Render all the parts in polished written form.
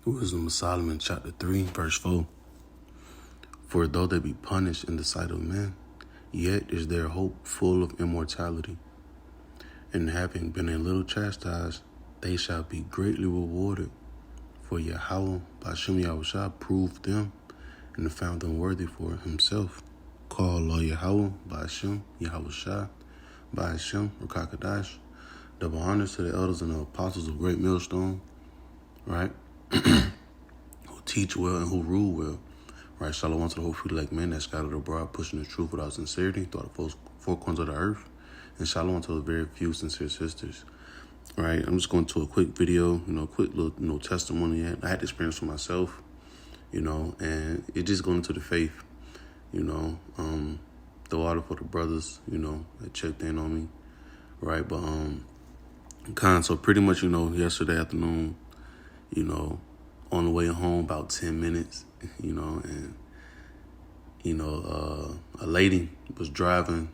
Wisdom of Solomon, chapter 3, verse 4. For though they be punished in the sight of men, yet is their hope full of immortality. And having been a little chastised, they shall be greatly rewarded. For Yahweh, Ba'ashem Yahushua, proved them and found them worthy for himself. Call Law Yahweh, Ba'ashem Yahushua, Ba'ashem Rakakadash. Double honors to the elders and the apostles of Great Millstone, right? Who teach well and who rule well. Right, shalom to the whole free like men that scattered abroad, pushing the truth without sincerity throughout the four corners of the earth. And shalom to the very few sincere sisters. Right, I'm just going to a quick video, quick little, testimony. I had the experience for myself, and it just going into the faith, the water for the brothers, that checked in on me. Right, but, so pretty much, yesterday afternoon, on the way home, about 10 minutes, and, a lady was driving,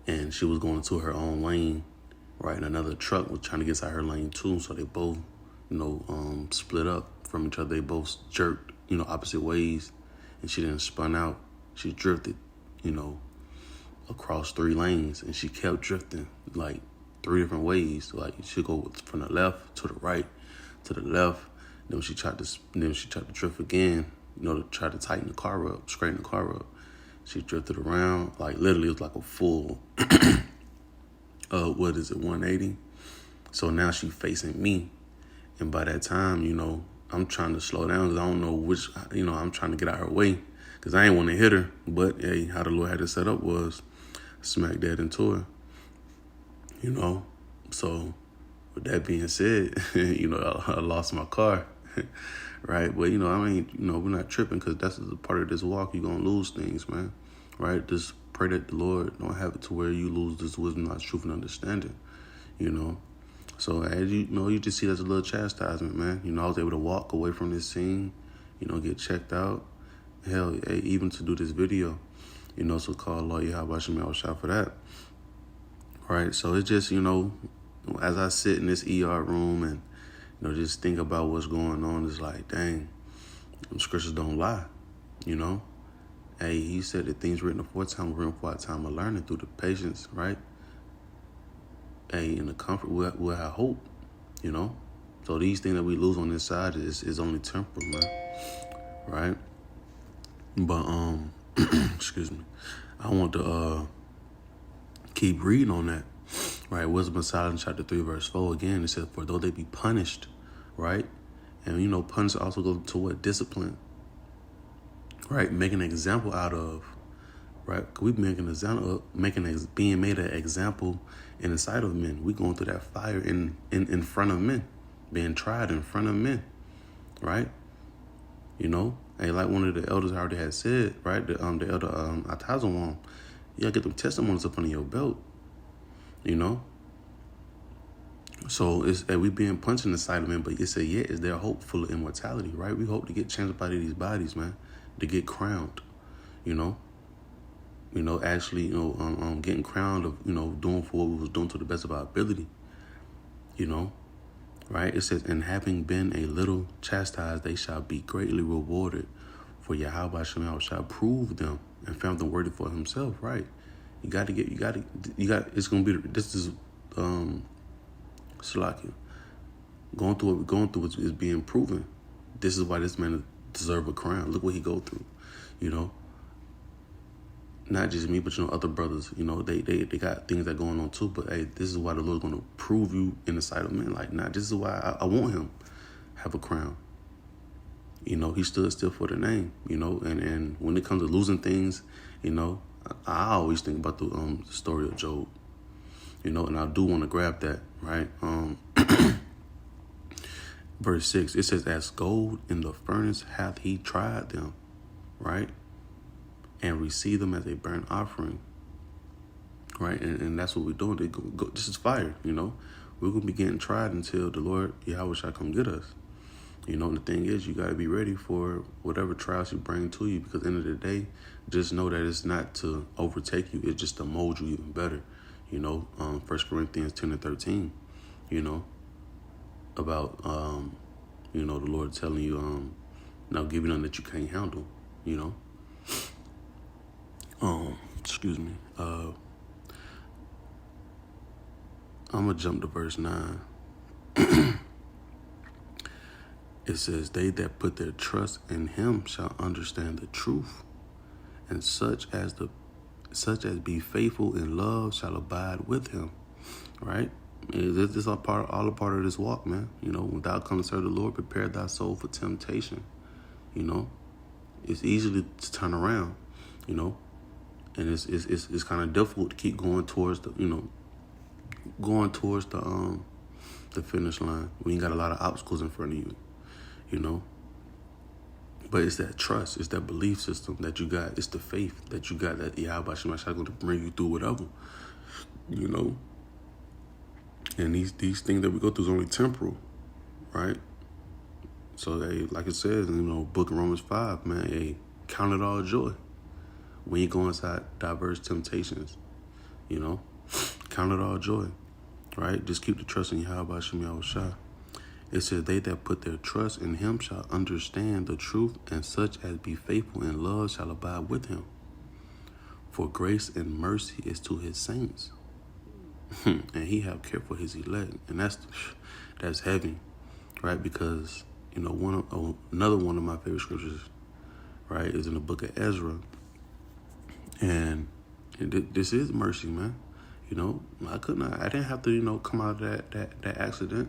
and she was going to her own lane, right? And another truck was trying to get inside her lane too. So they both, split up from each other. They both jerked, opposite ways, and she didn't spun out. She drifted, across 3 lanes, and she kept drifting like 3 different ways. Like she'd go from the left to the right to the left. Then she tried to drift again, to try to tighten the car up, straighten the car up. She drifted around, like literally it was like a full, 180? So now she facing me. And by that time, I'm trying to slow down because I don't know which, I'm trying to get out of her way because I ain't want to hit her. But hey, how the Lord had it set up was smack dead into her, So with that being said, I lost my car. Right, but we're not tripping because that's a part of this walk. You're gonna lose things, man. Right, just pray that the Lord don't have it to where you lose this wisdom, knowledge, truth, and understanding. So as you just see that's a little chastisement, man. I was able to walk away from this scene, get checked out. Hell, even to do this video, so call Law Yahweh Shah for that. Right, so it's just as I sit in this ER room and just think about what's going on. It's like, dang, them scriptures don't lie, Hey, he said that things written aforetime were written for our time of learning through the patience, right? Hey, in the comfort, we'll have hope, So these things that we lose on this side is only temporal, man, right? But, excuse me, I want to keep reading on that. Right, Wisdom of Solomon, chapter 3, verse 4. Again, it says, for though they be punished, right? And, punish also goes to what? Discipline. Right? Making an example out of, right? We make an example of being made an example in the sight of men. We going through that fire in front of men, being tried in front of men, right? And like one of the elders already had said, right? The elder Atazawam, you gotta get them testimonies up under your belt. So we being punched in the side of men, but it said, is there hope full of immortality, right? We hope to get changed up out of these bodies, man, to get crowned, actually, getting crowned of, doing for what we was doing to the best of our ability, right? It says, and having been a little chastised, they shall be greatly rewarded. For Yahweh shall prove them and found them worthy for himself, right? It's going to be, this is, Salakia. Going through what we're going through is being proven. This is why this man deserves a crown. Look what he go through, Not just me, but, other brothers, they got things that going on too. But, hey, this is why the Lord's going to prove you in the sight of men. Like, this is why I want him have a crown. He stood still for the name, and when it comes to losing things, I always think about the story of Job, and I do want to grab that, right? Verse 6, it says, as gold in the furnace hath he tried them, right? And received them as a burnt offering, right? And that's what we're doing. This is fire, We're going to be getting tried until the Lord Yahweh shall come get us. And the thing is, you got to be ready for whatever trials you bring to you, because at the end of the day, just know that it's not to overtake you. It's just to mold you even better. 1 Corinthians 10 and 13, about, the Lord telling you, now give you nothing that you can't handle, excuse me. I'm going to jump to verse 9. It says, they that put their trust in him shall understand the truth, and such as be faithful in love shall abide with him. Right? This is all a part of this walk, man. When thou come to serve the Lord, prepare thy soul for temptation. It's easy to turn around, and it's kind of difficult to keep going towards the finish line when you got a lot of obstacles in front of you, But it's that trust, it's that belief system that you got, it's the faith that you got that Yahweh Shema Shai going to bring you through whatever, And these things that we go through is only temporal, right? So, like it says in Book of Romans 5, man, count it all joy when you go inside diverse temptations, Count it all joy, right? Just keep the trust in Yahweh Shema Shai. It says, they that put their trust in him shall understand the truth, and such as be faithful in love shall abide with him. For grace and mercy is to his saints, and he have care for his elect. And that's heavy, right? Because, another one of my favorite scriptures, right, is in the book of Ezra. And this is mercy, man. I didn't have to, come out of that accident.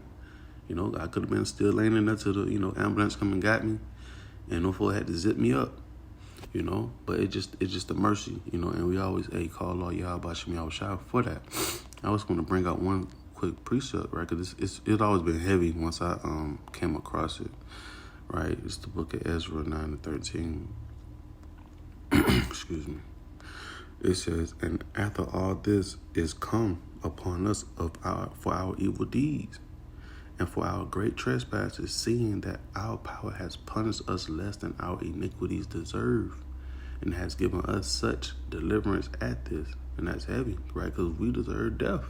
I could have been still laying in there till the, ambulance come and got me, and no fool had to zip me up, But it's just the mercy, And we always call all Yahweh Shema Shai for that. I was going to bring out one quick precept, right? Because it's always been heavy once I came across it, right? It's the book of Ezra 9-13. Excuse me. It says, and after all this is come upon us for our evil deeds, and for our great trespasses, seeing that our power has punished us less than our iniquities deserve, and has given us such deliverance at this. And that's heavy, right? Because we deserve death.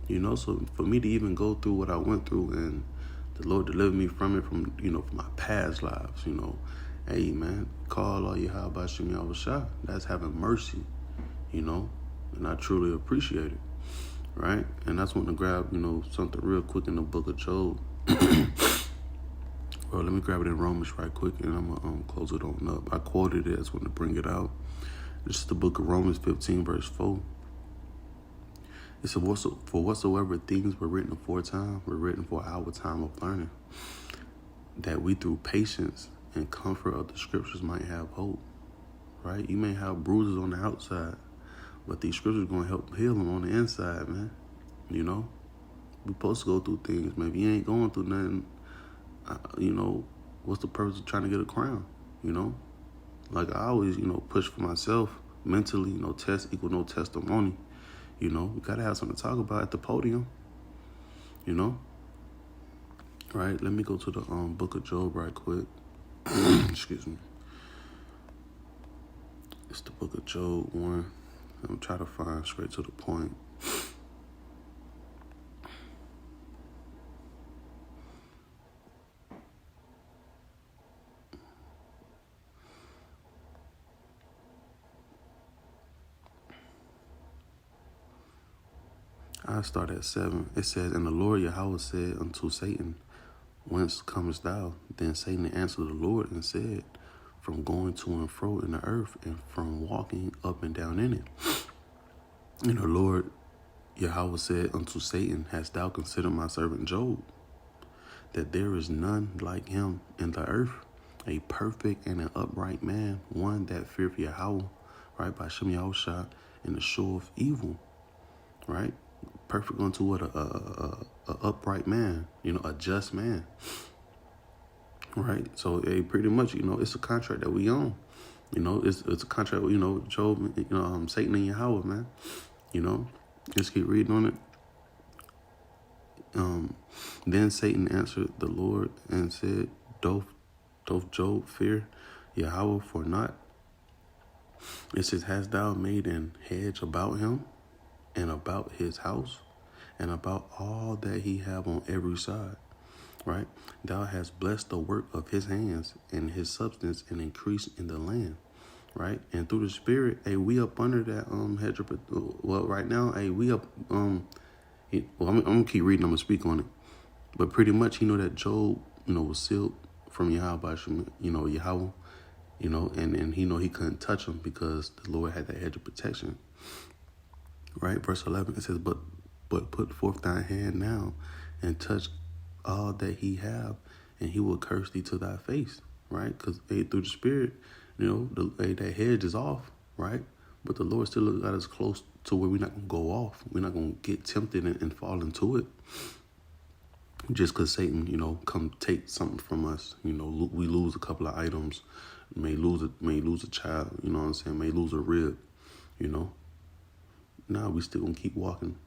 So for me to even go through what I went through, and the Lord delivered me from it, from my past lives, Hey, man, call all Yahweh Shema Shai. That's having mercy, and I truly appreciate it. Right? And that's when to grab, something real quick in the book of Job. Well, let me grab it in Romans right quick, and I'm going to close it on up. I quoted it as when to bring it out. This is the book of Romans 15, verse 4. It said, for whatsoever things were written aforetime were written for our time of learning, that we through patience and comfort of the scriptures might have hope. Right? You may have bruises on the outside, but these scriptures are going to help heal them on the inside, man. We're supposed to go through things, man. If you ain't going through nothing, what's the purpose of trying to get a crown, Like I always, push for myself mentally, no test equal no testimony. We got to have something to talk about at the podium, Right? Let me go to the book of Job right quick. Excuse me. It's the book of Job 1. I'm trying to find straight to the point. I start at 7. It says, and the Lord Yahweh said unto Satan, whence comest thou? Then Satan answered the Lord and said, from going to and fro in the earth, and from walking up and down in it. And the Lord Yahweh said unto Satan, hast thou considered my servant Job, that there is none like him in the earth, a perfect and an upright man, one that feareth Yahweh, right, by Shem Yahushua, and the show of evil, right? Perfect unto what? A upright man, a just man, right? So pretty much, it's a contract that we own. It's a contract with, Job, Satan and Yahweh, man. Let's keep reading on it. Then Satan answered the Lord and said, doth Job fear Yahweh for naught? It says, hast thou made an hedge about him, and about his house, and about all that he have on every side? right? Thou hast blessed the work of his hands, and his substance and increase in the land, right? And through the Spirit, hey, we up under that hedge of, well, right now, hey, we up well, I'm gonna keep reading. I'm gonna speak on it, but pretty much, that Job, was sealed from Yahweh, Yahweh, and he couldn't touch him because the Lord had that hedge of protection, right? Verse 11 it says, but put forth thy hand now, and touch all that he have, and he will curse thee to thy face, right? Because through the Spirit, that hedge is off, right? But the Lord still got us close to where we're not gonna go off. We're not gonna get tempted and fall into it. Just because Satan, come take something from us, we lose a couple of items, may lose a child, may lose a rib, Now we still gonna keep walking,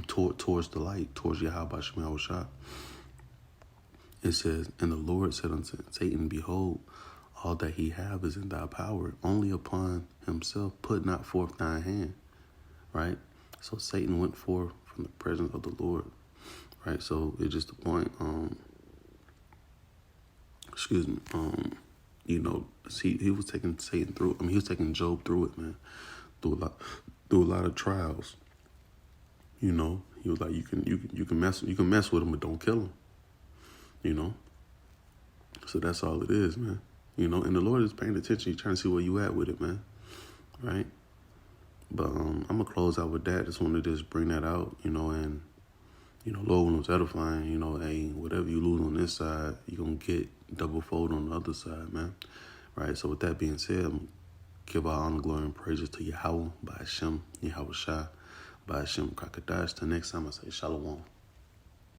towards the light, towards Yahweh Shema Shah. It says, and the Lord said unto Satan, behold, all that he have is in thy power. Only upon himself put not forth thy hand. Right? So Satan went forth from the presence of the Lord. Right? So it's just the point, he was taking Satan through, he was taking Job through it, man. Through a lot of trials. He was like, you can mess with him, but don't kill him. So that's all it is, man. And the Lord is paying attention. He's trying to see where you at with it, man. Right? But I'm gonna close out with that. Just wanted to just bring that out, and Lord was edifying, hey, whatever you lose on this side, you're gonna get double fold on the other side, man. Right? So with that being said, I'm gonna give our honor, glory, and praises to Yahweh, by Hashem, Yahweh Shah, by Hashem Kakadash. Till next time I say Shalom.